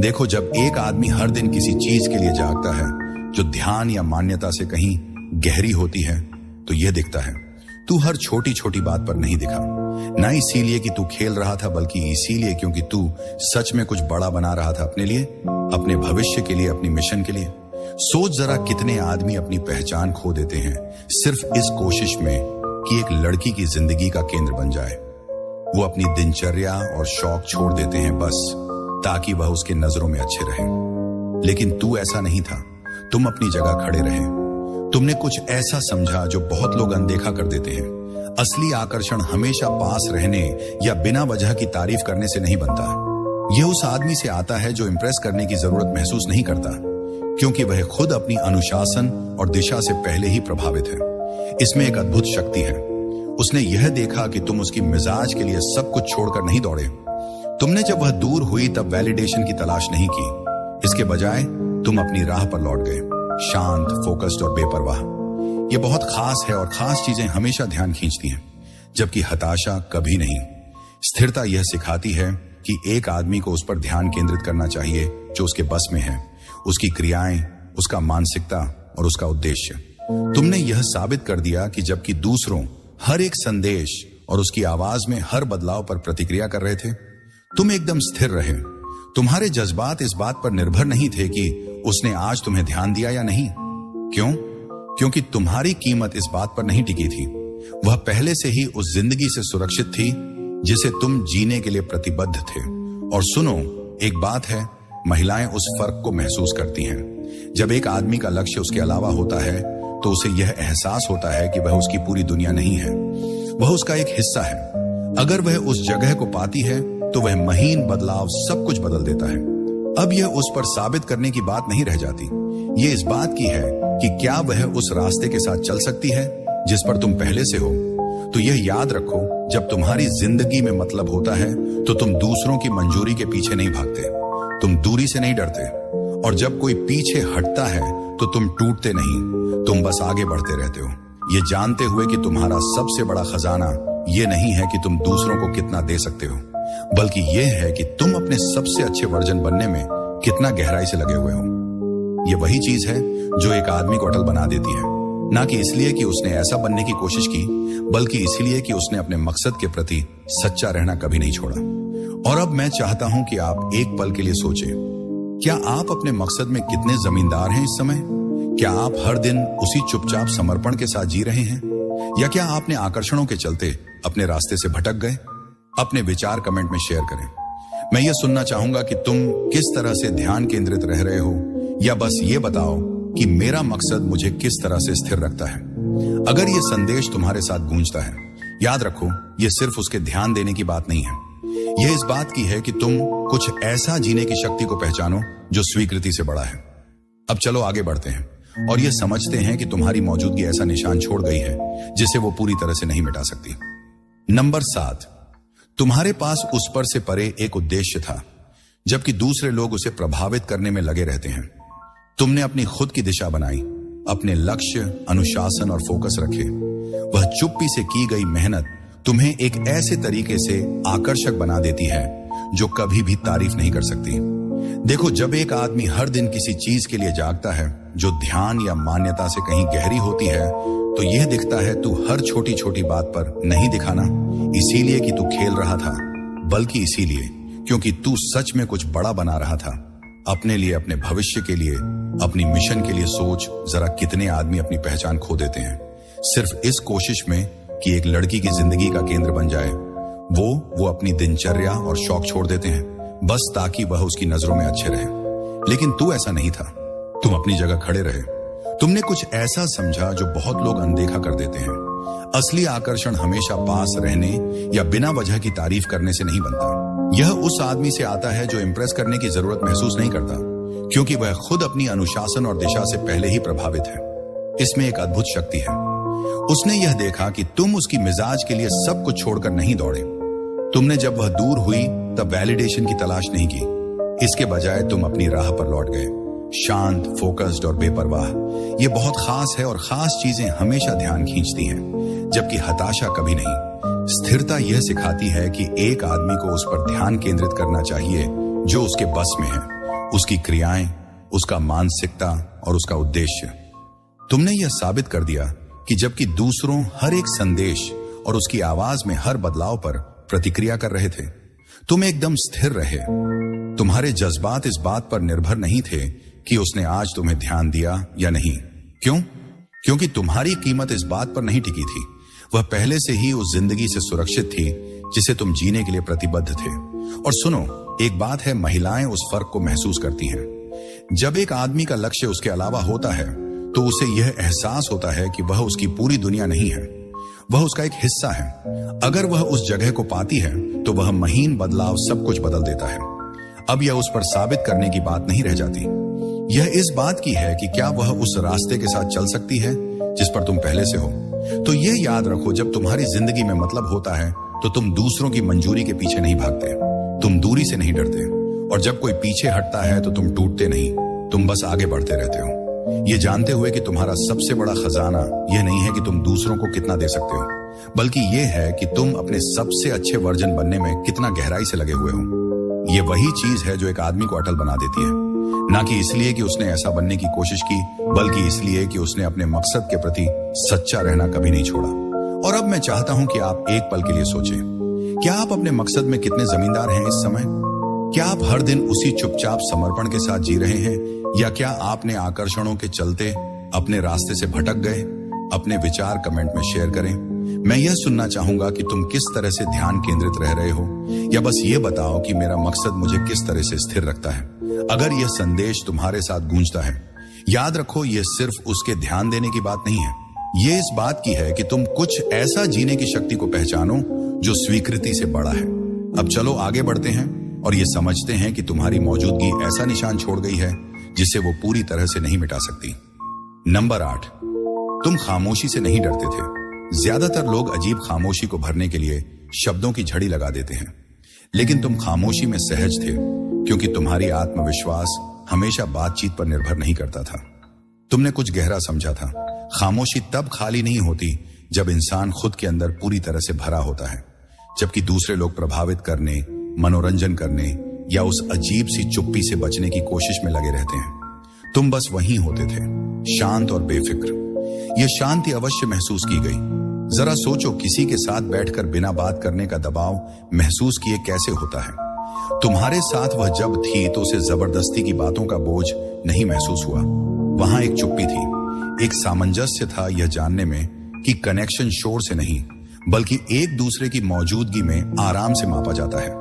देखो, जब एक आदमी हर दिन किसी चीज के लिए जागता है जो ध्यान या मान्यता से कहीं गहरी होती है, तो यह दिखता है तू हर छोटी छोटी बात पर नहीं दिखा, ना इसीलिए कि तू खेल रहा था, बल्कि इसीलिए क्योंकि तू सच में कुछ बड़ा बना रहा था अपने लिए, अपने भविष्य के लिए, अपनी मिशन के लिए। सोच जरा कितने आदमी अपनी पहचान खो देते हैं सिर्फ इस कोशिश में कि एक लड़की की जिंदगी का केंद्र बन जाए। वो अपनी दिनचर्या और शौक छोड़ देते हैं बस ताकि वह उसके नजरों में अच्छे रहे। लेकिन तू ऐसा नहीं था, तुम अपनी जगह खड़े रहे। तुमने कुछ ऐसा समझा जो बहुत लोग अनदेखा कर देते हैं। असली आकर्षण हमेशा पास रहने या बिना वजह की तारीफ करने से नहीं बनता। यह उस आदमी से आता है जो इंप्रेस करने की जरूरत महसूस नहीं करता, क्योंकि वह खुद अपनी अनुशासन और दिशा से पहले ही प्रभावित है। इसमें एक अद्भुत शक्ति है। उसने यह देखा कि तुम उसकी मिजाज के लिए सब कुछ छोड़कर नहीं दौड़े। तुमने जब वह दूर हुई तब वैलिडेशन की तलाश नहीं की, इसके बजाय तुम अपनी राह पर लौट गए, शांत, फोकस्ड और बेपरवाह। यह बहुत खास है और खास चीजें हमेशा ध्यान खींचती हैं, जबकि हताशा कभी नहीं। स्थिरता यह सिखाती है कि एक आदमी को उस पर ध्यान केंद्रित करना चाहिए जो उसके बस में है, उसकी क्रियाएं, उसका मानसिकता और उसका उद्देश्य। तुमने यह साबित कर दिया कि जबकि दूसरों हर एक संदेश और उसकी आवाज में हर बदलाव पर प्रतिक्रिया कर रहे थे, तुम एकदम स्थिर रहे। तुम्हारे जज्बात इस बात पर निर्भर नहीं थे कि उसने आज तुम्हें ध्यान दिया या नहीं। क्यों? क्योंकि तुम्हारी कीमत इस बात पर नहीं टिकी थी। वह पहले से ही उस जिंदगी से सुरक्षित थी जिसे तुम जीने के लिए प्रतिबद्ध थे। और सुनो, एक बात है, महिलाएं उस फर्क को महसूस करती हैं। जब एक आदमी का लक्ष्य उसके अलावा होता है तो उसे यह एहसास होता है कि वह उसकी पूरी दुनिया नहीं है, वह उसका एक हिस्सा है। अगर वह उस जगह को पाती है तो वह महीन बदलाव सब कुछ बदल देता है। अब यह उस पर साबित करने की बात नहीं रह जाती, ये इस बात की है कि क्या वह उस रास्ते के साथ चल सकती है जिस पर तुम पहले से हो। तो यह याद रखो, जब तुम्हारी जिंदगी में मतलब होता है तो तुम दूसरों की मंजूरी के पीछे नहीं भागते, तुम दूरी से नहीं डरते, और जब कोई पीछे हटता है तो तुम टूटते नहीं, तुम बस आगे बढ़ते रहते हो, ये जानते हुए कि तुम्हारा सबसे बड़ा खजाना ये नहीं है कि तुम दूसरों को कितना दे सकते हो, बल्कि यह है कि तुम अपने सबसे अच्छे वर्जन बनने में कितना गहराई से लगे हुए हो। ये वही चीज है जो एक आदमी को अटल बना देती है, ना कि इसलिए कि उसने ऐसा बनने की कोशिश की, बल्कि इसलिए कि उसने अपने मकसद के प्रति सच्चा रहना कभी नहीं छोड़ा। और अब मैं चाहता हूं कि आप एक पल के लिए सोचें, क्या आप अपने मकसद में कितने जमींदार हैं इस समय? क्या आप हर दिन उसी चुपचाप समर्पण के साथ जी रहे हैं, या क्या आपने आकर्षणों के चलते अपने रास्ते से भटक गए? अपने विचार कमेंट में शेयर करें। मैं ये सुनना चाहूंगा कि तुम किस तरह से ध्यान केंद्रित रह रहे हो, या बस ये बताओ कि मेरा मकसद मुझे किस तरह से स्थिर रखता है। अगर ये संदेश तुम्हारे साथ गूंजता है, याद रखो, ये सिर्फ उसके ध्यान देने की बात नहीं है, यह इस बात की है कि तुम कुछ ऐसा जीने की शक्ति को पहचानो जो स्वीकृति से बड़ा है। अब चलो आगे बढ़ते हैं और ये समझते हैं कि तुम्हारी मौजूदगी ऐसा निशान छोड़ गई है जिसे वो पूरी तरह से नहीं मिटा सकती। नंबर 7, तुम्हारे पास उस पर से परे एक उद्देश्य था, जबकि दूसरे लोग उसे प्रभावित करने में लगे रहते हैं। तुमने अपनी खुद की दिशा बनाई, अपने लक्ष्य, अनुशासन और फोकस रखे। वह चुप्पी से की गई मेहनत तुम्हें एक ऐसे तरीके से आकर्षक बना देती है जो कभी भी तारीफ नहीं कर सकती। देखो, जब एक आदमी हर दिन किसी चीज के लिए जागता है जो ध्यान या मान्यता से कहीं गहरी होती है, तो यह दिखता है तू हर छोटी छोटी बात पर नहीं दिखाना इसीलिए कि तू खेल रहा था, बल्कि इसीलिए क्योंकि तू सच में कुछ बड़ा बना रहा था। अपने लिए, अपने भविष्य के लिए, अपनी मिशन के लिए सोच जरा, कितने आदमी अपनी पहचान खो देते हैं सिर्फ इस कोशिश में कि एक लड़की की जिंदगी का केंद्र बन जाए। वो अपनी दिनचर्या और शौक छोड़ देते हैं बस ताकि वह उसकी नजरों में अच्छे रहे। लेकिन तू ऐसा नहीं था, तुम अपनी जगह खड़े रहे। तुमने कुछ ऐसा समझा जो बहुत लोग अनदेखा कर देते हैं। असली आकर्षण हमेशा पास रहने या बिना वजह की तारीफ करने से नहीं बनता। यह उस आदमी से आता है जो इंप्रेस करने की जरूरत महसूस नहीं करता, क्योंकि वह खुद अपनी अनुशासन और दिशा से पहले ही प्रभावित है। इसमें एक अद्भुत शक्ति है। उसने यह देखा कि तुम उसकी मिजाज के लिए सब कुछ छोड़कर नहीं दौड़े। तुमने जब वह दूर हुई तब वैलिडेशन की तलाश नहीं की, इसके बजाय तुम अपनी राह पर लौट गए, शांत, फोकस्ड और बेपरवाह। यह बहुत खास है और खास चीजें हमेशा ध्यान खींचती हैं, जबकि हताशा कभी नहीं। स्थिरता यह सिखाती है कि एक आदमी को उस पर ध्यान केंद्रित करना चाहिए जो उसके बस में है, उसकी क्रियाएं, उसका मानसिकता और उसका उद्देश्य। तुमने यह साबित कर दिया कि जबकि दूसरों हर एक संदेश और उसकी आवाज में हर बदलाव पर प्रतिक्रिया कर रहे थे, तुम एकदम स्थिर रहे। तुम्हारे जज्बात इस बात पर निर्भर नहीं थे कि उसने आज तुम्हें ध्यान दिया या नहीं। क्यों? क्योंकि तुम्हारी कीमत इस बात पर नहीं टिकी थी। वह पहले से ही उस जिंदगी से सुरक्षित थी जिसे तुम जीने के लिए प्रतिबद्ध थे। और सुनो, एक बात है, महिलाएं उस फर्क को महसूस करती हैं। जब एक आदमी का लक्ष्य उसके अलावा होता है तो उसे यह एहसास होता है कि वह उसकी पूरी दुनिया नहीं है, वह उसका एक हिस्सा है। अगर वह उस जगह को पाती है तो वह महीन बदलाव सब कुछ बदल देता है। अब यह उस पर साबित करने की बात नहीं रह जाती, यह इस बात की है कि क्या वह उस रास्ते के साथ चल सकती है जिस पर तुम पहले से हो। तो यह याद रखो, जब तुम्हारी जिंदगी में मतलब होता है तो तुम दूसरों की मंजूरी के पीछे नहीं भागते, तुम दूरी से नहीं डरते, और जब कोई पीछे हटता है तो तुम टूटते नहीं, तुम बस आगे बढ़ते रहते हो, ये जानते हुए कि तुम्हारा सबसे बड़ा खजाना यह नहीं है कि तुम दूसरों को कितना दे सकते हो, बल्कि यह है कि तुम अपने सबसे अच्छे वर्जन बनने में कितना गहराई से लगे हुए हो। ये वही चीज है जो एक आदमी को अटल बना देती है, ना कि इसलिए कि उसने ऐसा बनने की कोशिश की, बल्कि इसलिए कि उसने अपने मकसद के प्रति सच्चा रहना कभी नहीं छोड़ा। और अब मैं चाहता हूं कि आप एक पल के लिए सोचें, क्या आप अपने मकसद में कितने जमींदार हैं इस समय? क्या आप हर दिन उसी चुपचाप समर्पण के साथ जी रहे हैं, या क्या आपने आकर्षणों के चलते अपने रास्ते से भटक गए? अपने विचार कमेंट में शेयर करें। मैं यह सुनना चाहूंगा कि तुम किस तरह से ध्यान केंद्रित रह रहे हो, या बस ये बताओ कि मेरा मकसद मुझे किस तरह से स्थिर रखता है। अगर यह संदेश तुम्हारे साथ गूंजता है, याद रखो, यह सिर्फ उसके ध्यान देने की बात नहीं है, ये इस बात की है कि तुम कुछ ऐसा जीने की शक्ति को पहचानो जो स्वीकृति से बड़ा है। अब चलो आगे बढ़ते हैं और ये समझते हैं कि तुम्हारी मौजूदगी ऐसा निशान छोड़ गई है जिसे वो पूरी तरह से नहीं मिटा सकती। नंबर 8, तुम खामोशी से नहीं डरते थे। ज्यादातर लोग अजीब खामोशी को भरने के लिए शब्दों की झड़ी लगा देते हैं, लेकिन तुम खामोशी में सहज थे क्योंकि तुम्हारी आत्मविश्वास हमेशा बातचीत पर निर्भर नहीं करता था। तुमने कुछ गहरा समझा था। खामोशी तब खाली नहीं होती जब इंसान खुद के अंदर पूरी तरह से भरा होता है, जबकि दूसरे लोग प्रभावित करने, मनोरंजन करने या उस अजीब सी चुप्पी से बचने की कोशिश में लगे रहते हैं। तुम बस वहीं होते थे, शांत और बेफिक्र। यह शांति अवश्य महसूस की गई। जरा सोचो, किसी के साथ बैठकर बिना बात करने का दबाव महसूस किए कैसे होता है। तुम्हारे साथ वह जब थी तो उसे जबरदस्ती की बातों का बोझ नहीं महसूस हुआ। वहां एक चुप्पी थी, एक सामंजस्य था यह जानने में कि कनेक्शन शोर से नहीं बल्कि एक दूसरे की मौजूदगी में आराम से मापा जाता है।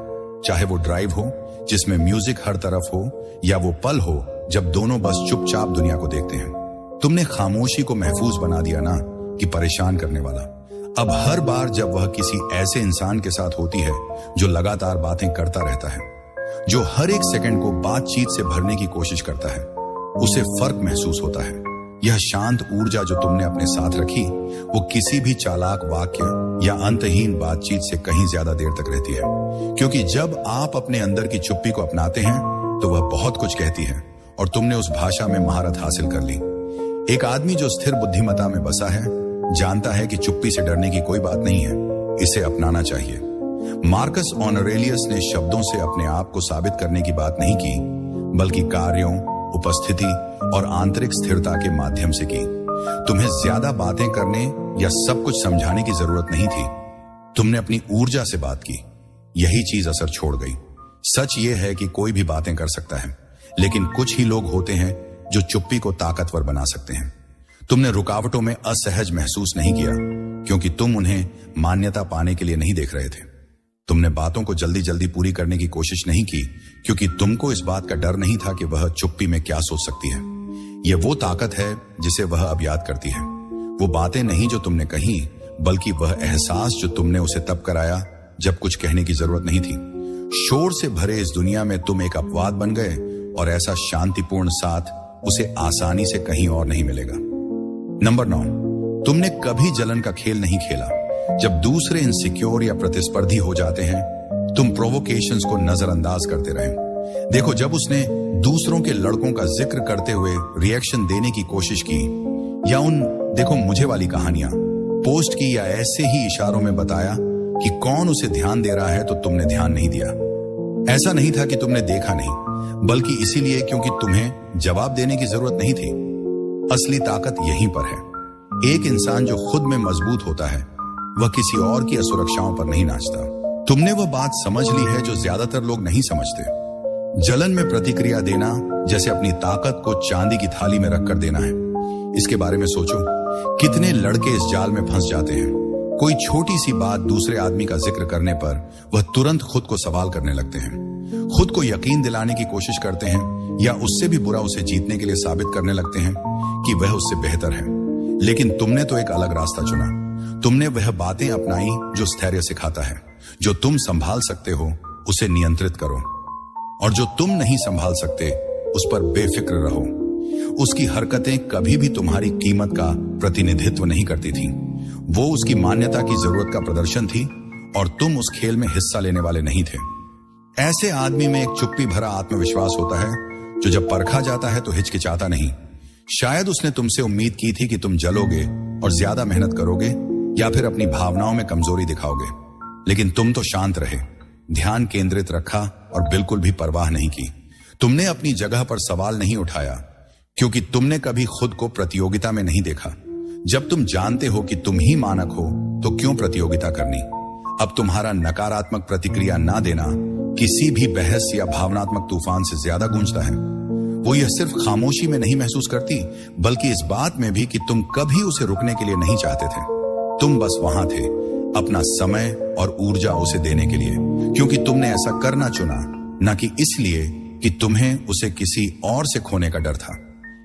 चाहे वो ड्राइव हो जिसमें म्यूजिक हर तरफ हो, या वो पल हो जब दोनों बस चुपचाप दुनिया को देखते हैं। तुमने खामोशी को महफूज बना दिया ना कि परेशान करने वाला। अब हर बार जब वह किसी ऐसे इंसान के साथ होती है जो लगातार बातें करता रहता है, जो हर एक सेकंड को बातचीत से भरने की कोशिश करता है, उसे फर्क महसूस होता है। यह शांत ऊर्जा जो तुमने अपने साथ रखी, वो किसी भी चालाक वाक्य या अंतहीन बातचीत से कहीं ज्यादा देर तक रहती है, क्योंकि जब आप अपने अंदर की चुप्पी को अपनाते हैं तो वह बहुत कुछ कहती है और तुमने उस भाषा में महारत हासिल कर ली। एक आदमी जो स्थिर बुद्धिमत्ता में बसा है जानता है कि चुप्पी से डरने की कोई बात नहीं है, इसे अपनाना चाहिए। मार्कस ऑनरेलियस ने शब्दों से अपने आप को साबित करने की बात नहीं की, बल्कि कार्यों, उपस्थिति और आंतरिक स्थिरता के माध्यम से की। तुम्हें ज्यादा बातें करने या सब कुछ समझाने की जरूरत नहीं थी। तुमने अपनी ऊर्जा से बात की, यही चीज असर छोड़ गई। सच ये है कि कोई भी बातें कर सकता है, लेकिन कुछ ही लोग होते हैं जो चुप्पी को ताकतवर बना सकते हैं। तुमने रुकावटों में असहज महसूस नहीं किया क्योंकि तुम उन्हें मान्यता पाने के लिए नहीं देख रहे थे। तुमने बातों को जल्दी जल्दी पूरी करने की कोशिश नहीं की क्योंकि तुमको इस बात का डर नहीं था कि वह चुप्पी में क्या सोच सकती है। यह वो ताकत है जिसे वह अब याद करती है। वो बातें नहीं जो तुमने कही, बल्कि वह एहसास जो तुमने उसे तब कराया जब कुछ कहने की जरूरत नहीं थी। शोर से भरे इस दुनिया में तुम एक अपवाद बन गए और ऐसा शांतिपूर्ण साथ उसे आसानी से कहीं और नहीं मिलेगा। नंबर 9, तुमने कभी जलन का खेल नहीं खेला। जब दूसरे इनसिक्योर या प्रतिस्पर्धी हो जाते हैं, तुम प्रोवोकेशंस को नजरअंदाज करते रहे। देखो, जब उसने दूसरों के लड़कों का जिक्र करते हुए रिएक्शन देने की कोशिश की, या उन देखो मुझे वाली कहानियां पोस्ट की, या ऐसे ही इशारों में बताया कि कौन उसे ध्यान दे रहा है, तो तुमने ध्यान नहीं दिया। ऐसा नहीं था कि तुमने देखा नहीं, बल्कि इसीलिए क्योंकि तुम्हें जवाब देने की जरूरत नहीं थी। असली ताकत यहीं पर है। एक इंसान जो खुद में मजबूत होता है, वह किसी और की असुरक्षाओं पर नहीं नाचता। तुमने वह बात समझ ली है जो ज्यादातर लोग नहीं समझते। जलन में प्रतिक्रिया देना जैसे अपनी ताकत को चांदी की थाली में रखकर देना है। इसके बारे में सोचो, कितने लड़के इस जाल में फंस जाते हैं। कोई छोटी सी बात दूसरे आदमी का जिक्र करने पर वह तुरंत खुद को सवाल करने लगते हैं, खुद को यकीन दिलाने की कोशिश करते हैं, या उससे भी बुरा उसे जीतने के लिए साबित करने लगते हैं कि वह उससे बेहतर है। लेकिन तुमने तो एक अलग रास्ता चुना। तुमने वह बातें अपनाई जो स्थैर्य सिखाता है। जो तुम संभाल सकते हो उसे नियंत्रित करो, और जो तुम नहीं संभाल सकते उस पर बेफिक्र रहो। उसकी हरकतें कभी भी तुम्हारी कीमत का प्रतिनिधित्व नहीं करती थी। वो उसकी मान्यता की जरूरत का प्रदर्शन थी और तुम उस खेल में हिस्सा लेने वाले नहीं थे। ऐसे आदमी में एक चुप्पी भरा आत्मविश्वास होता है जो जब परखा जाता है तो हिचकिचाता नहीं। शायद उसने तुमसे उम्मीद की थी कि तुम जलोगे और ज्यादा मेहनत करोगे, या फिर अपनी भावनाओं में कमजोरी दिखाओगे, लेकिन तुम तो शांत रहे, ध्यान केंद्रित रखा और बिल्कुल भी परवाह नहीं की। तुमने अपनी जगह पर सवाल नहीं उठाया क्योंकि तुमने कभी खुद को प्रतियोगिता में नहीं देखा। जब तुम जानते हो कि तुम ही मानक हो तो क्यों प्रतियोगिता करनी। अब तुम्हारा नकारात्मक प्रतिक्रिया ना देना किसी भी बहस या भावनात्मक तूफान से ज्यादा गूंजता है। वो यह सिर्फ खामोशी में नहीं महसूस करती, बल्कि इस बात में भी कि तुम कभी उसे रुकने के लिए नहीं चाहते थे। तुम बस वहां थे, अपना समय और ऊर्जा उसे देने के लिए, क्योंकि तुमने ऐसा करना चुना, न कि इसलिए कि तुम्हें उसे किसी और से खोने का डर था।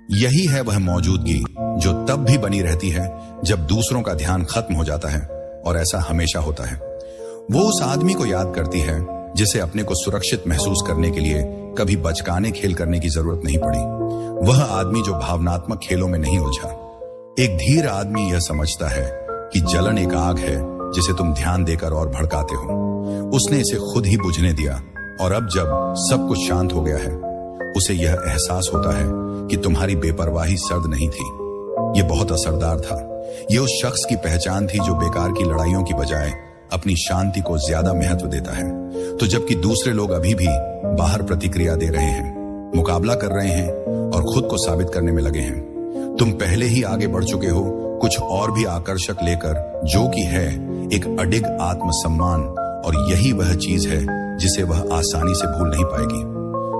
यही है वह मौजूदगी जो तब भी बनी रहती है जब दूसरों का ध्यान खत्म हो जाता है, और ऐसा हमेशा होता है। वो उस आदमी को याद करती है जिसे अपने को सुरक्षित महसूस करने के लिए कभी बचकाने खेल करने की जरूरत नहीं पड़ी। वह आदमी जो भावनात्मक खेलों में नहीं उलझा। एक धीर आदमी यह समझता है कि जलन एक आग है जिसे तुम ध्यान देकर और भड़काते हो। उसने इसे खुद ही बुझने दिया, और अब जब सब कुछ शांत हो गया है, उसे यह एहसास होता है कि तुम्हारी बेपरवाही सर्द नहीं थी, ये बहुत असरदार था। ये उस शख्स की पहचान थी जो बेकार की लड़ाइयों की बजाय अपनी शांति को ज्यादा महत्व देता है। तो जबकि दूसरे लोग अभी भी बाहर प्रतिक्रिया दे रहे हैं, मुकाबला कर रहे हैं और खुद को साबित करने में लगे हैं, तुम पहले ही आगे बढ़ चुके हो, कुछ और भी आकर्षक लेकर, जो कि है एक अडिग आत्मसम्मान। और यही वह चीज है जिसे वह आसानी से भूल नहीं पाएगी।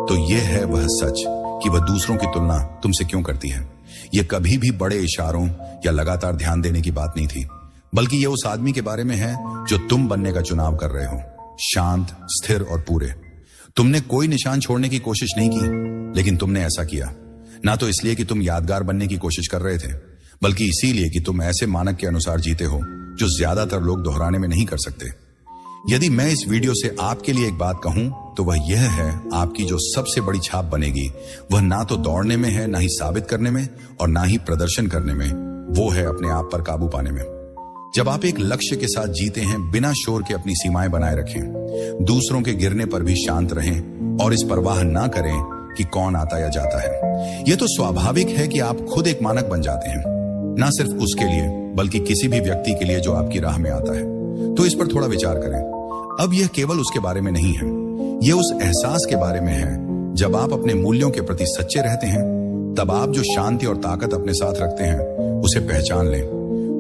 तो यह है वह सच कि वह दूसरों की तुलना तुमसे क्यों करती है। यह कभी भी बड़े इशारों या लगातार ध्यान देने की बात नहीं थी, बल्कि यह उस आदमी के बारे में है जो तुम बनने का चुनाव कर रहे हो, शांत, स्थिर और पूरे। तुमने कोई निशान छोड़ने की कोशिश नहीं की, लेकिन तुमने ऐसा किया ना तो इसलिए कि तुम यादगार बनने की कोशिश कर रहे थे, बल्कि इसीलिए कि तुम ऐसे मानक के अनुसार जीते हो जो ज्यादातर लोग दोहराने में नहीं कर सकते। यदि मैं इस वीडियो से आपके लिए एक बात कहूं तो वह यह है, आपकी जो सबसे बड़ी छाप बनेगी वह ना तो दौड़ने में है, ना ही साबित करने में, और ना ही प्रदर्शन करने में, वो है अपने आप पर काबू पाने में। जब आप एक लक्ष्य के साथ जीते हैं, बिना शोर के अपनी सीमाएं बनाए रखें, दूसरों के गिरने पर भी शांत रहें और इस परवाह ना करें कि कौन आता या जाता है। यह तो स्वाभाविक है कि आप खुद एक मानक बन जाते हैं, ना सिर्फ उसके लिए बल्कि किसी भी व्यक्ति के लिए जो आपकी राह में आता है। तो इस पर थोड़ा विचार करें। अब यह केवल उसके बारे में नहीं है, यह उस एहसास के बारे में है जब आप अपने मूल्यों के प्रति सच्चे रहते हैं, तब आप जो शांति और ताकत अपने साथ रखते हैं उसे पहचान लें।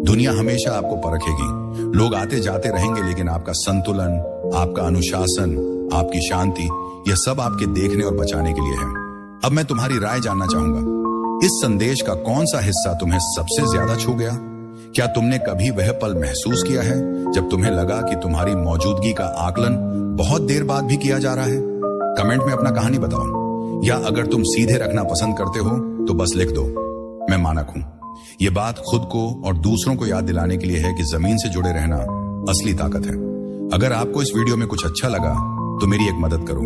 दुनिया हमेशा आपको परखेगी, लोग आते जाते रहेंगे, लेकिन आपका संतुलन, आपका अनुशासन, आपकी शांति, यह सब आपके देखने और बचाने के लिए है। अब मैं तुम्हारी राय जानना चाहूंगा, इस संदेश का कौन सा हिस्सा तुम्हें सबसे ज्यादा छू गया? क्या तुमने कभी वह पल महसूस किया है जब तुम्हें लगा कि तुम्हारी मौजूदगी का आकलन बहुत देर बाद भी किया जा रहा है? कमेंट में अपना कहानी बताओ, या अगर तुम सीधे रखना पसंद करते हो तो बस लिख दो, मैं मानक हूं। यह बात खुद को और दूसरों को याद दिलाने के लिए है कि जमीन से जुड़े रहना असली ताकत है। अगर आपको इस वीडियो में कुछ अच्छा लगा तो मेरी एक मदद करो,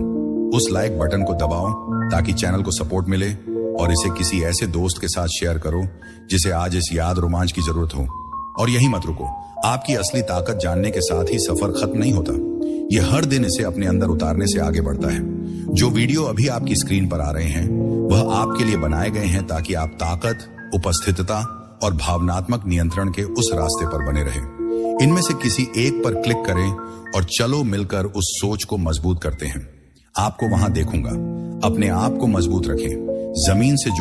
उस लाइक बटन को दबाओ ताकि चैनल को सपोर्ट मिले, और इसे किसी ऐसे दोस्त के साथ शेयर करो जिसे आज इस याद रोमांच की जरूरत हो। और यही मत रुको, आपकी असली ताकत जानने के साथ ही सफर खत्म नहीं होता, यह हर दिन इसे अपने अंदर उतारने से आगे बढ़ता है। जो वीडियो अभी आपकी स्क्रीन पर आ रहे हैं वह आपके लिए बनाए गए हैं ताकि आप ताकत, उपस्थितता और भावनात्मक नियंत्रण के उस रास्ते पर बने रहें। इनमें से किसी एक पर क्लिक करें और चलो मिलकर उस सोच को मजबूत करते हैं। आपको वहां देखूंगा। अपने आप को मजबूत रखें, जमीन से